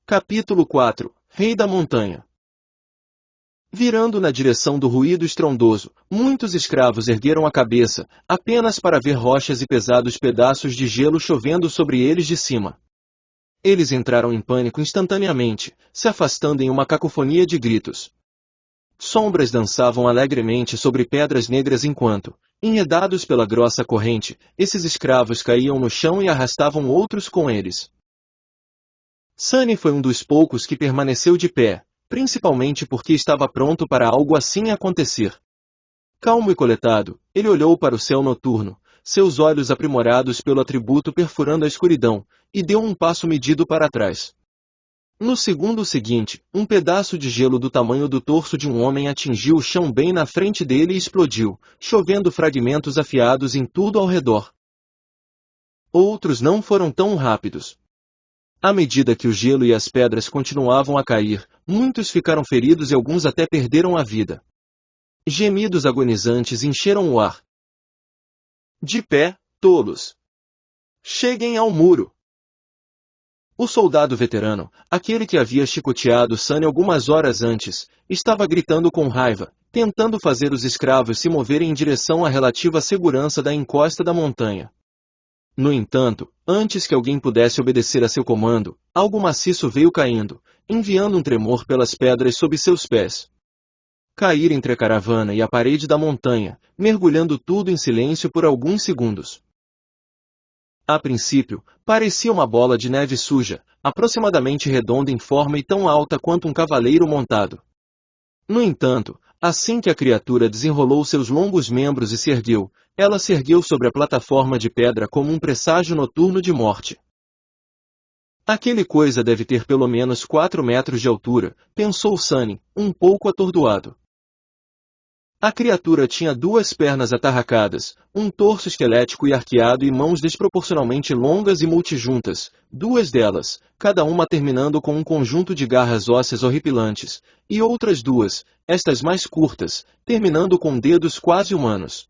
Capítulo 4 Rei da Montanha. Virando na direção do ruído estrondoso, muitos escravos ergueram a cabeça, apenas para ver rochas e pesados pedaços de gelo chovendo sobre eles de cima. Eles entraram em pânico instantaneamente, se afastando em uma cacofonia de gritos. Sombras dançavam alegremente sobre pedras negras enquanto, enredados pela grossa corrente, esses escravos caíam no chão e arrastavam outros com eles. Sunny foi um dos poucos que permaneceu de pé, principalmente porque estava pronto para algo assim acontecer. Calmo e coletado, ele olhou para o céu noturno, seus olhos aprimorados pelo atributo perfurando a escuridão, e deu um passo medido para trás. No segundo seguinte, um pedaço de gelo do tamanho do torso de um homem atingiu o chão bem na frente dele e explodiu, chovendo fragmentos afiados em tudo ao redor. Outros não foram tão rápidos. À medida que o gelo e as pedras continuavam a cair, muitos ficaram feridos e alguns até perderam a vida. Gemidos agonizantes encheram o ar. De pé, tolos! Cheguem ao muro! O soldado veterano, aquele que havia chicoteado Sunny algumas horas antes, estava gritando com raiva, tentando fazer os escravos se moverem em direção à relativa segurança da encosta da montanha. No entanto, antes que alguém pudesse obedecer a seu comando, algo maciço veio caindo, enviando um tremor pelas pedras sob seus pés. Cair entre a caravana e a parede da montanha, mergulhando tudo em silêncio por alguns segundos. A princípio, parecia uma bola de neve suja, aproximadamente redonda em forma e tão alta quanto um cavaleiro montado. No entanto, assim que a criatura desenrolou seus longos membros e se ergueu, ela se ergueu sobre a plataforma de pedra como um presságio noturno de morte. Aquele coisa deve ter pelo menos 4 metros de altura, pensou Sunny, um pouco atordoado. A criatura tinha 2 pernas atarracadas, um torso esquelético e arqueado e mãos desproporcionalmente longas e multijuntas, 2 delas, cada uma terminando com um conjunto de garras ósseas horripilantes, e outras 2, estas mais curtas, terminando com dedos quase humanos.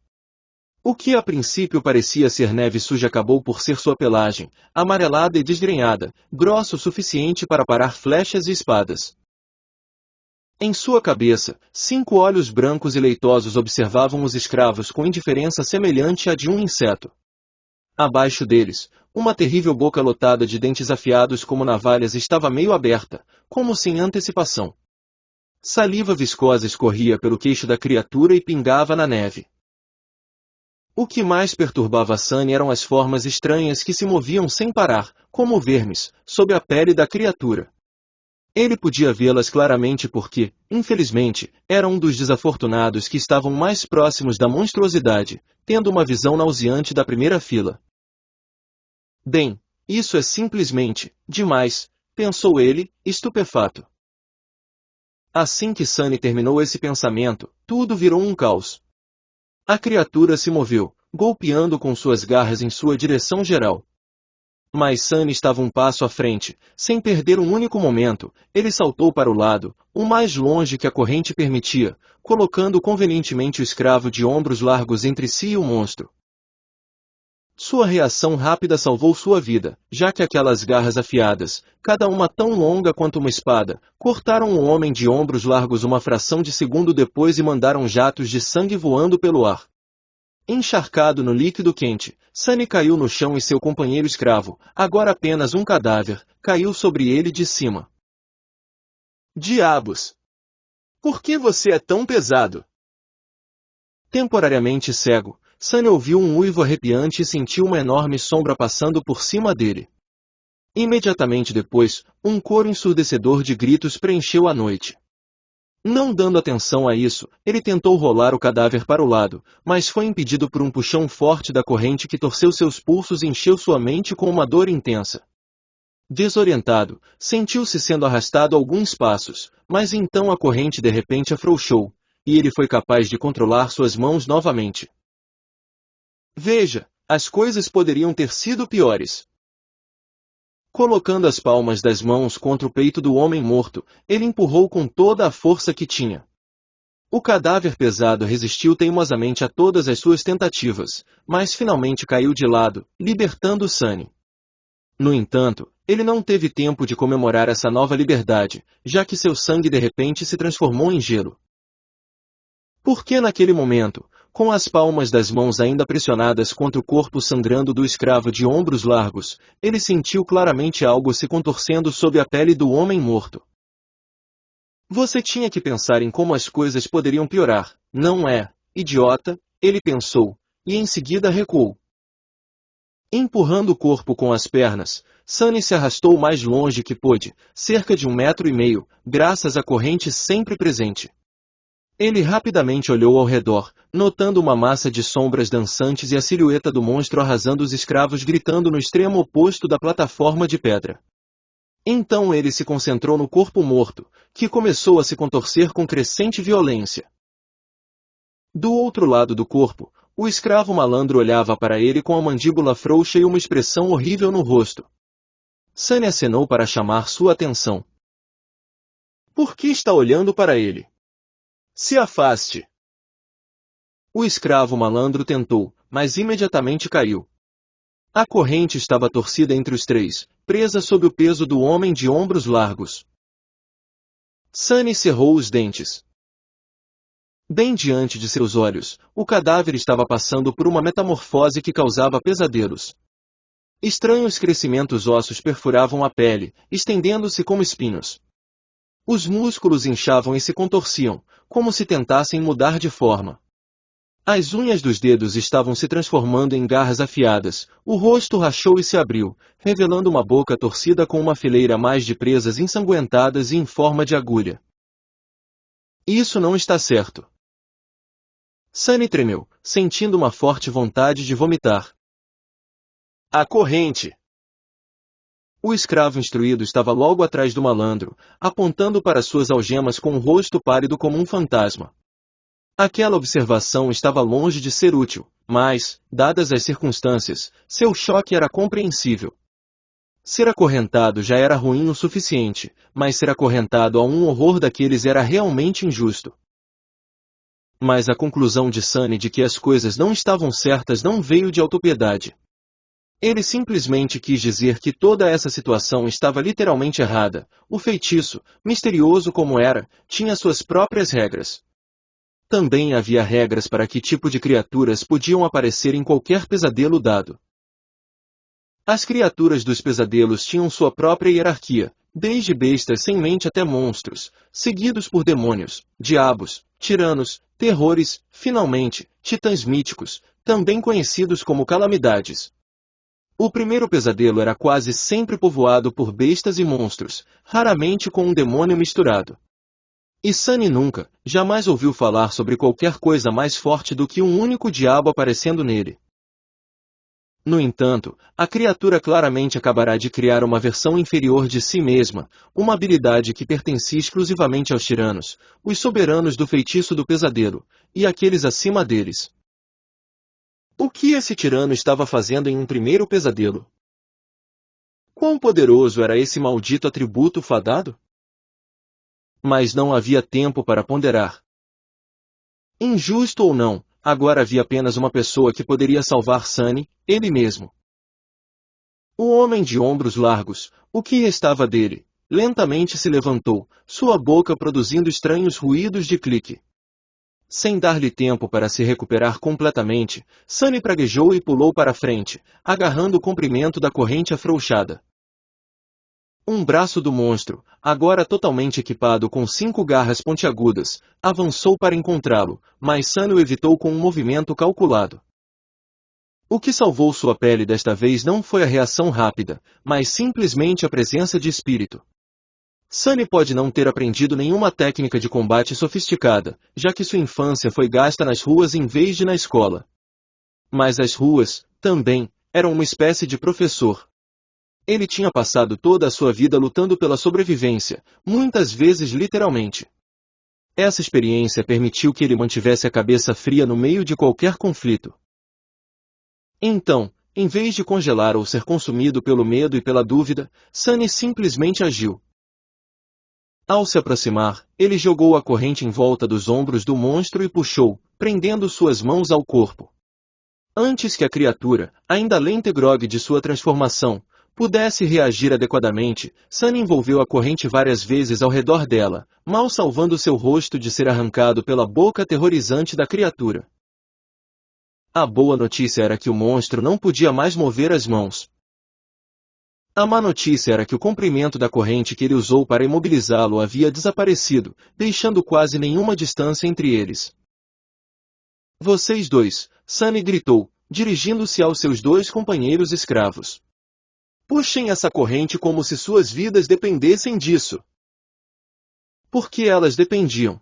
O que a princípio parecia ser neve suja acabou por ser sua pelagem, amarelada e desgrenhada, grossa o suficiente para parar flechas e espadas. Em sua cabeça, 5 olhos brancos e leitosos observavam os escravos com indiferença semelhante à de um inseto. Abaixo deles, uma terrível boca lotada de dentes afiados como navalhas estava meio aberta, como sem antecipação. Saliva viscosa escorria pelo queixo da criatura e pingava na neve. O que mais perturbava Sunny eram as formas estranhas que se moviam sem parar, como vermes, sob a pele da criatura. Ele podia vê-las claramente porque, infelizmente, era um dos desafortunados que estavam mais próximos da monstruosidade, tendo uma visão nauseante da primeira fila. Bem, isso é simplesmente demais, pensou ele, estupefato. Assim que Sunny terminou esse pensamento, tudo virou um caos. A criatura se moveu, golpeando com suas garras em sua direção geral. Mas Sunny estava um passo à frente, sem perder um único momento, ele saltou para o lado, o mais longe que a corrente permitia, colocando convenientemente o escravo de ombros largos entre si e o monstro. Sua reação rápida salvou sua vida, já que aquelas garras afiadas, cada uma tão longa quanto uma espada, cortaram o homem de ombros largos uma fração de segundo depois e mandaram jatos de sangue voando pelo ar. Encharcado no líquido quente, Sunny caiu no chão e seu companheiro escravo, agora apenas um cadáver, caiu sobre ele de cima. Diabos! Por que você é tão pesado? Temporariamente cego, Sunny ouviu um uivo arrepiante e sentiu uma enorme sombra passando por cima dele. Imediatamente depois, um coro ensurdecedor de gritos preencheu a noite. Não dando atenção a isso, ele tentou rolar o cadáver para o lado, mas foi impedido por um puxão forte da corrente que torceu seus pulsos e encheu sua mente com uma dor intensa. Desorientado, sentiu-se sendo arrastado alguns passos, mas então a corrente de repente afrouxou, e ele foi capaz de controlar suas mãos novamente. Veja, as coisas poderiam ter sido piores. Colocando as palmas das mãos contra o peito do homem morto, ele empurrou com toda a força que tinha. O cadáver pesado resistiu teimosamente a todas as suas tentativas, mas finalmente caiu de lado, libertando Sunny. No entanto, ele não teve tempo de comemorar essa nova liberdade, já que seu sangue de repente se transformou em gelo. Porque naquele momento, com as palmas das mãos ainda pressionadas contra o corpo sangrando do escravo de ombros largos, ele sentiu claramente algo se contorcendo sob a pele do homem morto. Você tinha que pensar em como as coisas poderiam piorar, não é, idiota? Ele pensou, e em seguida recuou. Empurrando o corpo com as pernas, Sunny se arrastou o mais longe que pôde, cerca de 1,5 metros, graças à corrente sempre presente. Ele rapidamente olhou ao redor, notando uma massa de sombras dançantes e a silhueta do monstro arrasando os escravos gritando no extremo oposto da plataforma de pedra. Então ele se concentrou no corpo morto, que começou a se contorcer com crescente violência. Do outro lado do corpo, o escravo malandro olhava para ele com a mandíbula frouxa e uma expressão horrível no rosto. Sunny acenou para chamar sua atenção. Por que está olhando para ele? Se afaste! O escravo malandro tentou, mas imediatamente caiu. A corrente estava torcida entre os três, presa sob o peso do homem de ombros largos. Sunny cerrou os dentes. Bem diante de seus olhos, o cadáver estava passando por uma metamorfose que causava pesadelos. Estranhos crescimentos ósseos perfuravam a pele, estendendo-se como espinhos. Os músculos inchavam e se contorciam, como se tentassem mudar de forma. As unhas dos dedos estavam se transformando em garras afiadas, o rosto rachou e se abriu, revelando uma boca torcida com uma fileira mais de presas ensanguentadas e em forma de agulha. Isso não está certo. Sunny tremeu, sentindo uma forte vontade de vomitar. A corrente! O escravo instruído estava logo atrás do malandro, apontando para suas algemas com um rosto pálido como um fantasma. Aquela observação estava longe de ser útil, mas, dadas as circunstâncias, seu choque era compreensível. Ser acorrentado já era ruim o suficiente, mas ser acorrentado a um horror daqueles era realmente injusto. Mas a conclusão de Sunny de que as coisas não estavam certas não veio de autopiedade. Ele simplesmente quis dizer que toda essa situação estava literalmente errada. O feitiço, misterioso como era, tinha suas próprias regras. Também havia regras para que tipo de criaturas podiam aparecer em qualquer pesadelo dado. As criaturas dos pesadelos tinham sua própria hierarquia, desde bestas sem mente até monstros, seguidos por demônios, diabos, tiranos, terrores, finalmente, titãs míticos, também conhecidos como calamidades. O primeiro pesadelo era quase sempre povoado por bestas e monstros, raramente com um demônio misturado. E Sunny nunca, jamais ouviu falar sobre qualquer coisa mais forte do que um único diabo aparecendo nele. No entanto, a criatura claramente acabará de criar uma versão inferior de si mesma, uma habilidade que pertencia exclusivamente aos tiranos, os soberanos do feitiço do pesadelo, e aqueles acima deles. O que esse tirano estava fazendo em um primeiro pesadelo? Quão poderoso era esse maldito atributo fadado? Mas não havia tempo para ponderar. Injusto ou não, agora havia apenas uma pessoa que poderia salvar Sunny, ele mesmo. O homem de ombros largos, o que restava dele, lentamente se levantou, sua boca produzindo estranhos ruídos de clique. Sem dar-lhe tempo para se recuperar completamente, Sunny praguejou e pulou para frente, agarrando o comprimento da corrente afrouxada. Um braço do monstro, agora totalmente equipado com 5 garras pontiagudas, avançou para encontrá-lo, mas Sunny o evitou com um movimento calculado. O que salvou sua pele desta vez não foi a reação rápida, mas simplesmente a presença de espírito. Sunny pode não ter aprendido nenhuma técnica de combate sofisticada, já que sua infância foi gasta nas ruas em vez de na escola. Mas as ruas, também, eram uma espécie de professor. Ele tinha passado toda a sua vida lutando pela sobrevivência, muitas vezes literalmente. Essa experiência permitiu que ele mantivesse a cabeça fria no meio de qualquer conflito. Então, em vez de congelar ou ser consumido pelo medo e pela dúvida, Sunny simplesmente agiu. Ao se aproximar, ele jogou a corrente em volta dos ombros do monstro e puxou, prendendo suas mãos ao corpo. Antes que a criatura, ainda lenta e grogue de sua transformação, pudesse reagir adequadamente, Sunny envolveu a corrente várias vezes ao redor dela, mal salvando seu rosto de ser arrancado pela boca aterrorizante da criatura. A boa notícia era que o monstro não podia mais mover as mãos. A má notícia era que o comprimento da corrente que ele usou para imobilizá-lo havia desaparecido, deixando quase nenhuma distância entre eles. Vocês dois, Sunny gritou, dirigindo-se aos seus dois companheiros escravos. Puxem essa corrente como se suas vidas dependessem disso. Porque elas dependiam.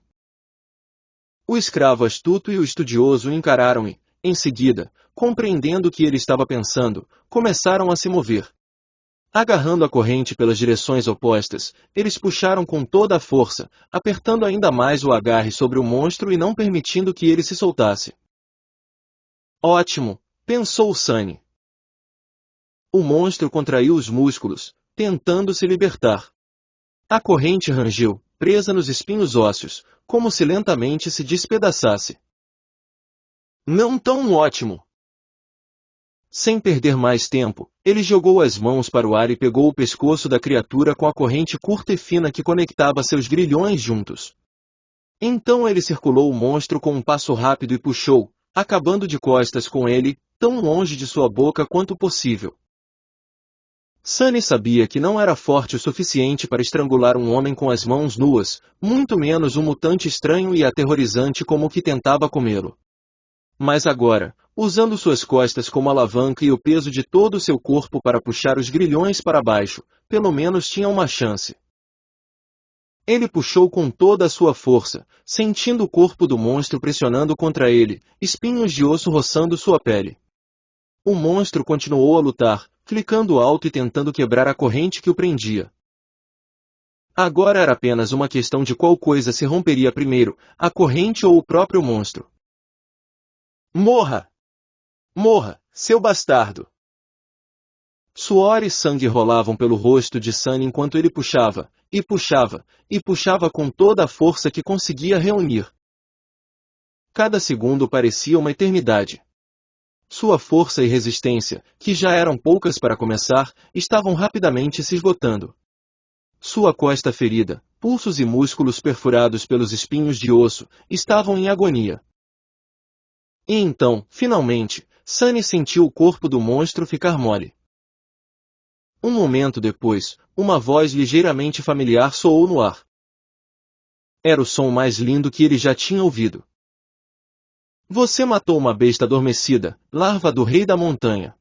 O escravo astuto e o estudioso encararam e, em seguida, compreendendo o que ele estava pensando, começaram a se mover. Agarrando a corrente pelas direções opostas, eles puxaram com toda a força, apertando ainda mais o agarre sobre o monstro e não permitindo que ele se soltasse. Ótimo, pensou Sunny. O monstro contraiu os músculos, tentando se libertar. A corrente rangeu, presa nos espinhos ósseos, como se lentamente se despedaçasse. Não tão ótimo! Sem perder mais tempo, ele jogou as mãos para o ar e pegou o pescoço da criatura com a corrente curta e fina que conectava seus grilhões juntos. Então ele circulou o monstro com um passo rápido e puxou, acabando de costas com ele, tão longe de sua boca quanto possível. Sunny sabia que não era forte o suficiente para estrangular um homem com as mãos nuas, muito menos um mutante estranho e aterrorizante como o que tentava comê-lo. Mas agora, usando suas costas como alavanca e o peso de todo o seu corpo para puxar os grilhões para baixo, pelo menos tinha uma chance. Ele puxou com toda a sua força, sentindo o corpo do monstro pressionando contra ele, espinhos de osso roçando sua pele. O monstro continuou a lutar, clicando alto e tentando quebrar a corrente que o prendia. Agora era apenas uma questão de qual coisa se romperia primeiro, a corrente ou o próprio monstro. Morra! Morra, seu bastardo! Suor e sangue rolavam pelo rosto de Sunny enquanto ele puxava, e puxava, e puxava com toda a força que conseguia reunir. Cada segundo parecia uma eternidade. Sua força e resistência, que já eram poucas para começar, estavam rapidamente se esgotando. Sua costa ferida, pulsos e músculos perfurados pelos espinhos de osso, estavam em agonia. E então, finalmente, Sunny sentiu o corpo do monstro ficar mole. Um momento depois, uma voz ligeiramente familiar soou no ar. Era o som mais lindo que ele já tinha ouvido. Você matou uma besta adormecida, larva do rei da montanha.